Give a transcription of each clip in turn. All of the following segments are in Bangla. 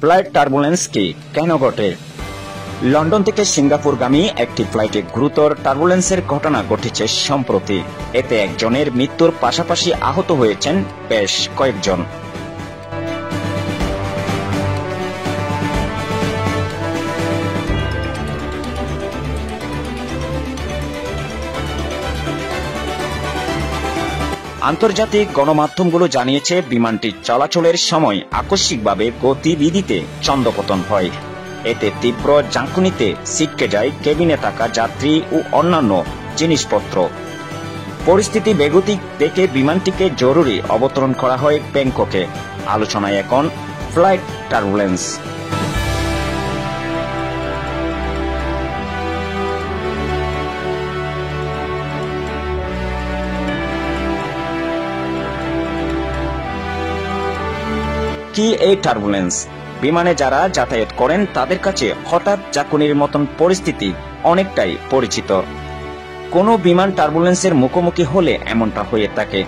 ফ্লাইট টার্বুলেন্স কি, কেন ঘটে? লন্ডন থেকে সিঙ্গাপুরগামী একটি ফ্লাইটে গুরুতর টার্বুলেন্সের ঘটনা ঘটেছে সম্প্রতি। এতে একজনের মৃত্যুর পাশাপাশি আহত হয়েছেন বেশ কয়েকজন। আন্তর্জাতিক গণমাধ্যমগুলো জানিয়েছে, বিমানটি চলাচলের সময় আকস্মিকভাবে গতিবিধিতে ছন্দপতন হয়। এতে তীব্র ঝাঁকুনিতে ছিটকে যায় কেবিনে থাকা যাত্রী ও অন্যান্য জিনিসপত্র। পরিস্থিতি বেগতিক দেখে বিমানটিকে জরুরি অবতরণ করা হয় ব্যাংককে। আলোচনায় এখন ফ্লাইট টার্বুলেন্স। কি এই টার্বুলেন্স? বিমানে যারা যাতায়াত করেন তাদের কাছে হঠাৎ ঝাঁকুনির মতন পরিস্থিতি অনেকটাই পরিচিত। কোনো বিমান টার্বুলেন্সের মুখোমুখি হলে এমনটা হয়ে থাকে।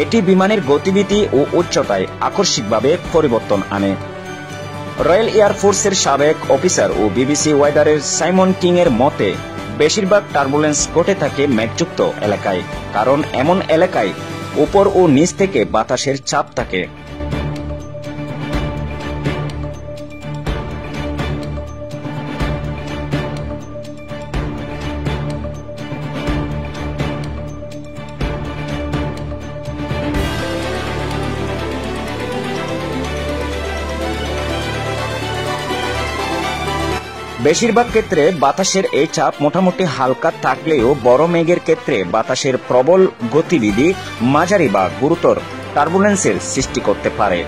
এটি বিমানের গতিবিধি ও উচ্চতায় আকস্মিকভাবে পরিবর্তন আনে। রয়্যাল এয়ারফোর্সের সাবেক অফিসার ও বিবিসি ওয়েদারের সাইমন কিং এর মতে, বেশিরভাগ টার্বুলেন্স ঘটে থাকে মেঘযুক্ত এলাকায়, কারণ এমন এলাকায় উপর ও নিচ থেকে বাতাসের চাপ থাকে। বেশিরভাগ ক্ষেত্রে বাতাসের এই চাপ মোটামুটি হালকা থাকলেও বড় মেঘের ক্ষেত্রে বাতাসের প্রবল গতিবিধি মাঝারি বা গুরুতর টার্বুলেন্সের সৃষ্টি করতে পারে।